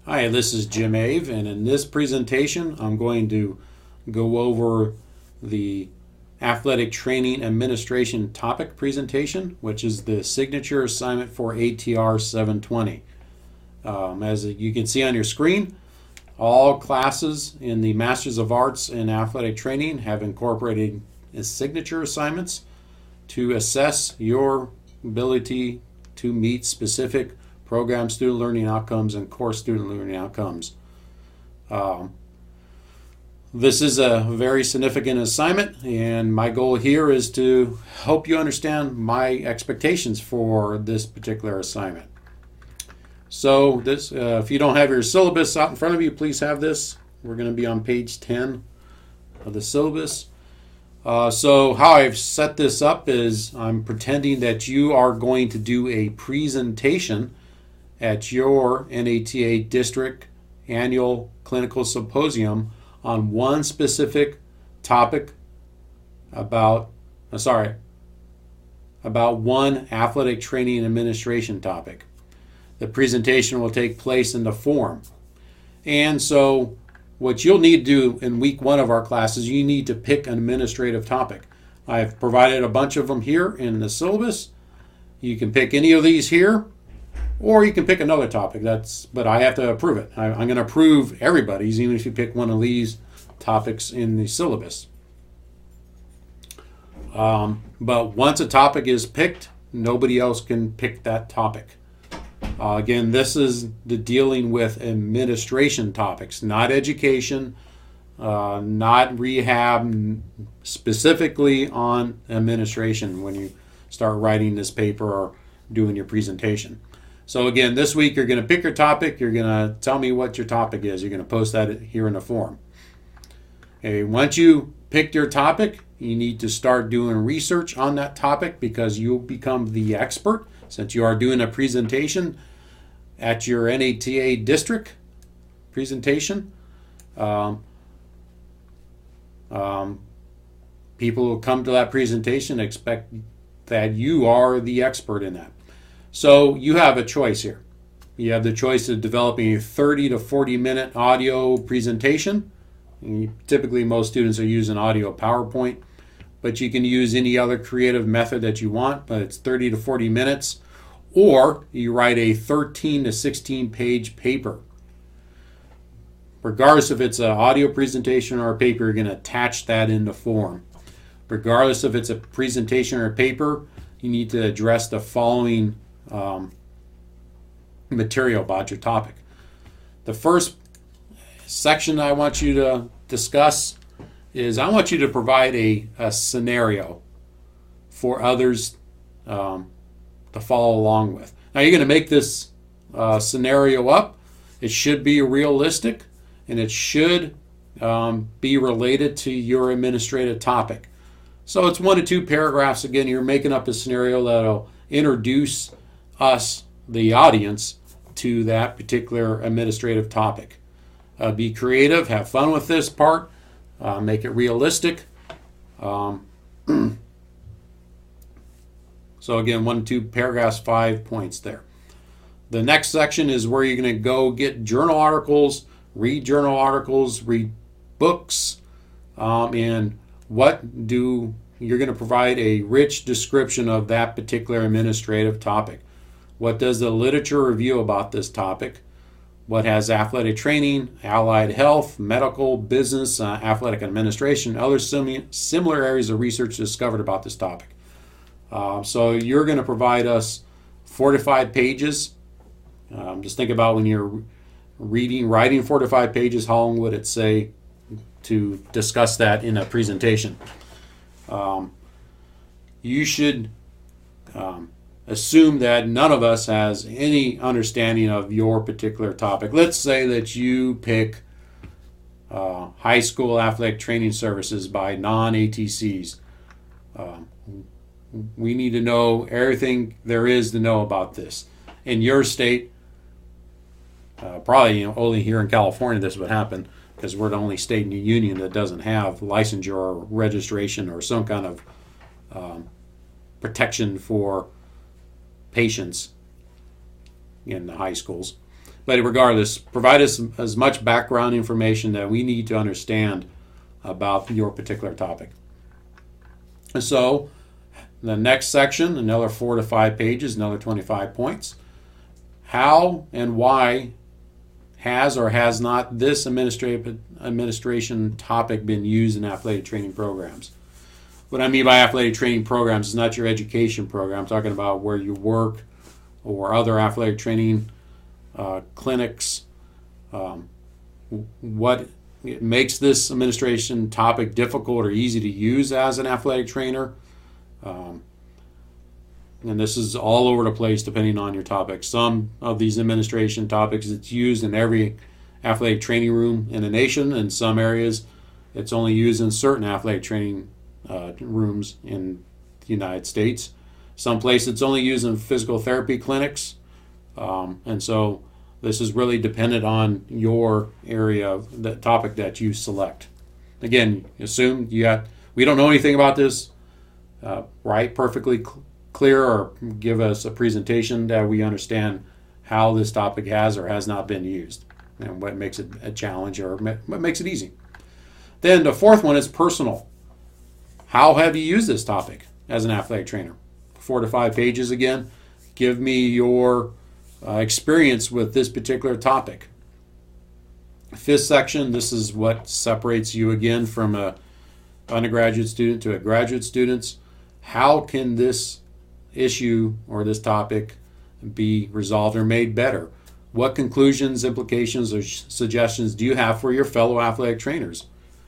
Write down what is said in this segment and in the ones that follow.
Hi, this is Jim Ave, and in this presentation, I'm going to go over the Athletic Training Administration topic presentation, which is the signature assignment for ATR 720. As you can see on your screen, all classes in the Masters of Arts in Athletic Training have incorporated signature assignments to assess your ability to meet specific program student learning outcomes and course student learning outcomes. This is a very significant assignment, and my goal here is to help you understand my expectations for this particular assignment. So this, if you don't have your syllabus out in front of you, please have this. We're going to be on page 10 of the syllabus. So how I've set this up is I'm pretending that you are going to do a presentation at your NATA district annual clinical symposium on one specific topic about one athletic training and administration topic. The presentation will take place in the forum. And so what you'll need to do in week one of our classes, you need to pick an administrative topic. I've provided a bunch of them here in the syllabus. You can pick any of these here, or you can pick another topic. But I have to approve it. I'm going to approve everybody's, even if you pick one of these topics in the syllabus. But once a topic is picked, nobody else can pick that topic. Again, this is the dealing with administration topics, not education, not rehab, specifically on administration when you start writing this paper or doing your presentation. So again, this week you're going to pick your topic. You're going to tell me what your topic is. You're going to post that here in the forum. Okay, once you pick your topic, you need to start doing research on that topic because you'll become the expert since you are doing a presentation at your NATA district presentation. People will come to that presentation and expect that you are the expert in that. So you have a choice here. You have the choice of developing a 30 to 40 minute audio presentation. Typically most students are using audio PowerPoint, but you can use any other creative method that you want, but it's 30 to 40 minutes. Or you write a 13 to 16 page paper. Regardless if it's an audio presentation or a paper, you're going to attach that in the form. Regardless if it's a presentation or a paper, you need to address the following material about your topic. The first section I want you to discuss is I want you to provide a scenario for others to follow along with. Now you're going to make this scenario up. It should be realistic and it should be related to your administrative topic. So it's 1 to 2 paragraphs. Again, you're making up a scenario that'll introduce us, the audience, to that particular administrative topic. Be creative, have fun with this part, make it realistic. So again, 1 to 2 paragraphs, 5 points there. The next section is where you're going to go get journal articles, read books, and you're going to provide a rich description of that particular administrative topic. What does the literature review about this topic? What has athletic training, allied health, medical, business, athletic administration, other similar areas of research discovered about this topic? So you're going to provide us 4 to 5 pages. Just think about when you're writing 4 to 5 pages, how long would it say to discuss that in a presentation? You should assume that none of us has any understanding of your particular topic. Let's say that you pick high school athletic training services by non-ATCs. We need to know everything there is to know about this. In your state, probably only here in California this would happen because we're the only state in the union that doesn't have licensure or registration or some kind of protection for patients in the high schools. But regardless, provide us as much background information that we need to understand about your particular topic. And so the next section, another 4 to 5 pages, another 25 points. How and why has or has not this administration topic been used in athletic training programs? What I mean by athletic training programs is not your education program. I'm talking about where you work or other athletic training clinics. What makes this administration topic difficult or easy to use as an athletic trainer? And this is all over the place depending on your topic. Some of these administration topics, it's used in every athletic training room in the nation. In some areas, it's only used in certain athletic training rooms in the United States. Some places it's only used in physical therapy clinics. And so this is really dependent on your area, the topic that you select. Again, assume we don't know anything about this, right? Perfectly clear, or give us a presentation that we understand how this topic has or has not been used and what makes it a challenge or what makes it easy. Then the fourth one is personal. How have you used this topic as an athletic trainer? 4 to 5 pages again. Give me your experience with this particular topic. Fifth section, this is what separates you again from a undergraduate student to a graduate student. How can this issue or this topic be resolved or made better? What conclusions, implications, or suggestions do you have for your fellow athletic trainers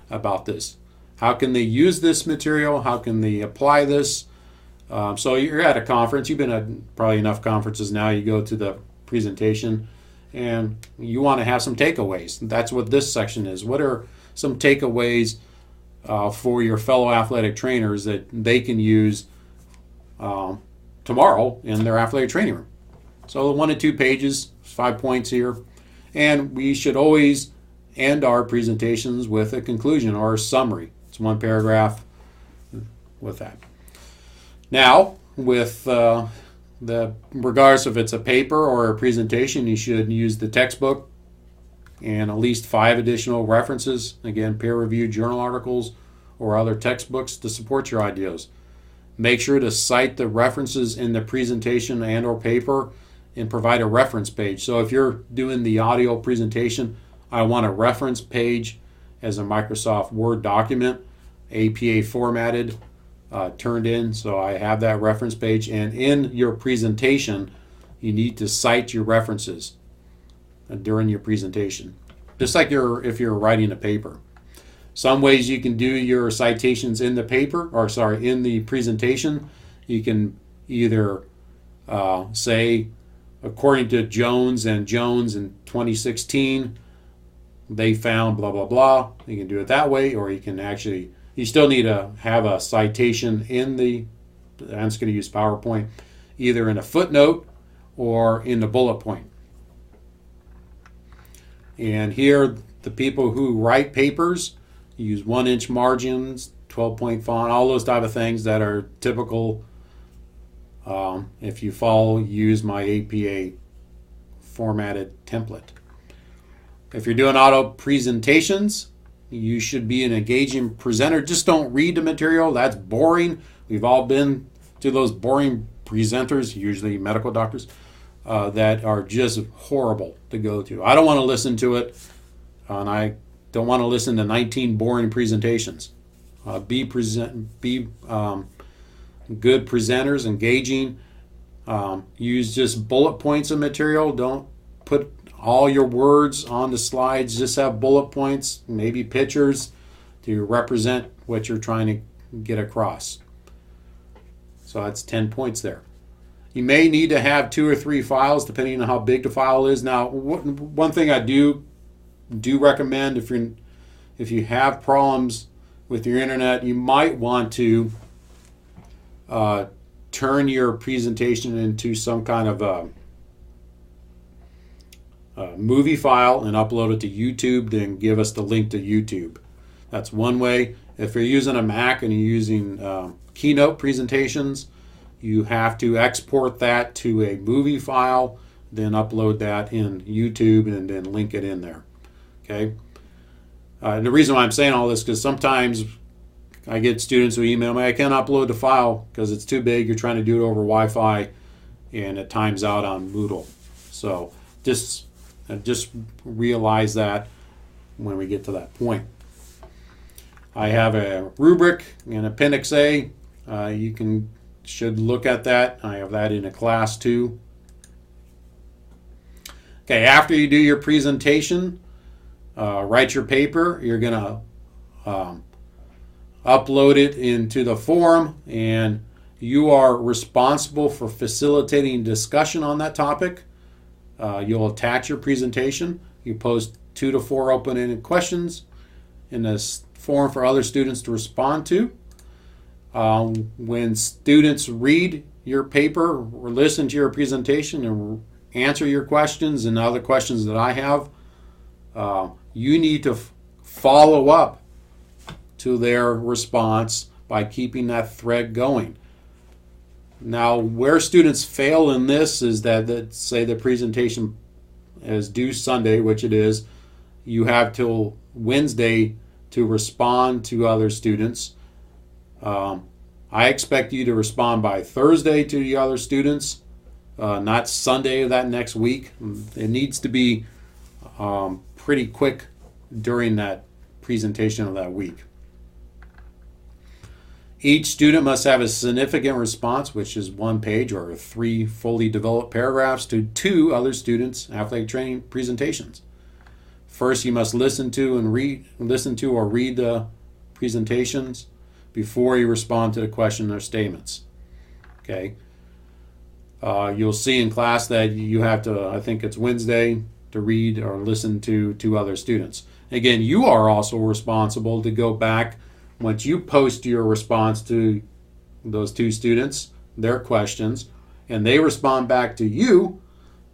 about this? How can they use this material? How can they apply this? So you're at a conference. You've been at probably enough conferences now. You go to the presentation and you want to have some takeaways. That's what this section is. What are some takeaways for your fellow athletic trainers that they can use tomorrow in their athletic training room? So 1 to 2 pages, 5 points here. And we should always end our presentations with a conclusion or a summary. It's 1 paragraph with that. Now, with the regardless if it's a paper or a presentation, you should use the textbook and at least 5 additional references, again, peer-reviewed journal articles or other textbooks to support your ideas. Make sure to cite the references in the presentation and or paper and provide a reference page. So if you're doing the audio presentation, I want a reference page as a Microsoft Word document, APA formatted, turned in, so I have that reference page. And in your presentation, you need to cite your references during your presentation, just like if you're writing a paper. Some ways you can do your citations in the paper, or sorry, in the presentation. You can either say, according to Jones and Jones in 2016, they found blah, blah, blah. You can do it that way, or you can actually, you still need to have a citation in the, I'm just going to use PowerPoint, either in a footnote or in the bullet point. And here, the people who write papers use 1-inch margins, 12-point font, all those type of things that are typical. If you use my APA formatted template. If you're doing auto presentations, you should be an engaging presenter. Just don't read the material. That's boring. We've all been to those boring presenters, usually medical doctors, that are just horrible to go to. I don't want to listen to it, and I don't want to listen to 19 boring presentations. Be good presenters, engaging. Use just bullet points of material. Don't put all your words on the slides. Just have bullet points, maybe pictures to represent what you're trying to get across. So that's 10 points there. You may need to have 2 or 3 files depending on how big the file is. Now, one thing I do recommend, if you have problems with your internet, you might want to turn your presentation into some kind of a movie file and upload it to YouTube, then give us the link to YouTube. That's one way. If you're using a Mac and you're using Keynote presentations, you have to export that to a movie file then upload that in YouTube and then link it in there. Okay. And the reason why I'm saying all this is because sometimes I get students who email me, I can't upload the file because it's too big. You're trying to do it over Wi-Fi, and it times out on Moodle. So just realize that when we get to that point. I have a rubric in Appendix A. You should look at that. I have that in a class too. Okay, after you do your presentation, write your paper. You're going to upload it into the forum, and you are responsible for facilitating discussion on that topic. You'll attach your presentation. You post 2 to 4 open-ended questions in this forum for other students to respond to. When students read your paper or listen to your presentation and answer your questions and other questions that I have, you need to follow up to their response by keeping that thread going. Now, where students fail in this is that say the presentation is due Sunday, which it is, you have till Wednesday to respond to other students. I expect you to respond by Thursday to the other students, not Sunday of that next week. It needs to be pretty quick during that presentation of that week. Each student must have a significant response, which is 1 page or 3 fully developed paragraphs, to 2 other students' athletic training presentations. First, you must listen to or read the presentations before you respond to the question or statements. Okay. You'll see in class that you have to, I think it's Wednesday, to read or listen to 2 other students. Again, you are also responsible to go back once you post your response to those 2 students, their questions, and they respond back to you.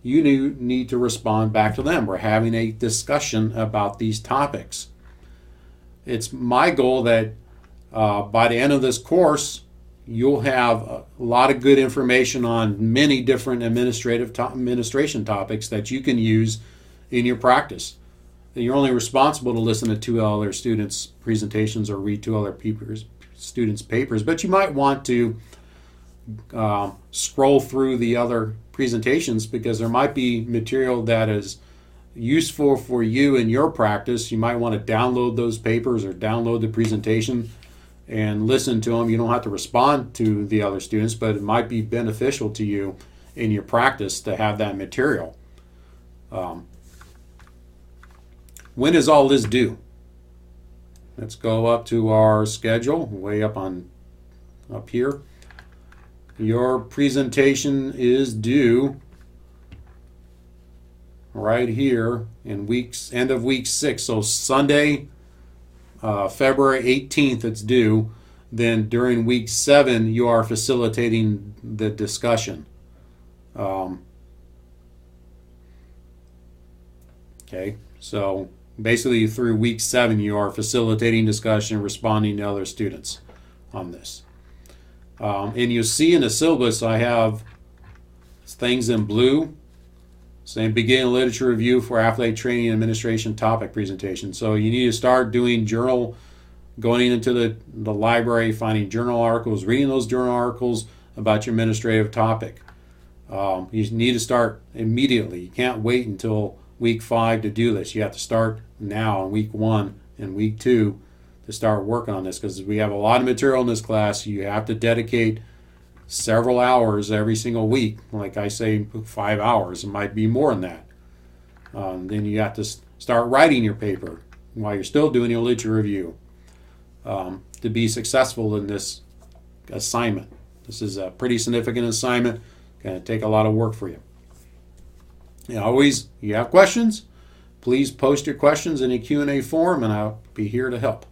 You need to respond back to them. We're having a discussion about these topics. It's my goal that by the end of this course, you'll have a lot of good information on many different administration topics that you can use in your practice. You're only responsible to listen to 2 other students' presentations or read 2 other students' papers, but you might want to scroll through the other presentations because there might be material that is useful for you in your practice. You might want to download those papers or download the presentation and listen to them. You don't have to respond to the other students, but it might be beneficial to you in your practice to have that material. When is all this due? Let's go up to our schedule, way up here. Your presentation is due right here in end of week 6. So Sunday, February 18th, it's due. Then during week 7, you are facilitating the discussion. Okay, so basically through week 7, you are facilitating discussion, responding to other students on this. And you'll see in the syllabus I have things in blue saying begin literature review for athletic training and administration topic presentation. So you need to start doing going into the library, finding journal articles, reading those journal articles about your administrative topic. You need to start immediately. You can't wait until week 5 to do this. You have to start now in week 1 and week 2 to start working on this because we have a lot of material in this class. You have to dedicate several hours every single week. Like I say, 5 hours. It might be more than that. Then you have to start writing your paper while you're still doing your literature review to be successful in this assignment. This is a pretty significant assignment. Going to take a lot of work for you. And always, you have questions, please post your questions in a Q&A forum, and I'll be here to help.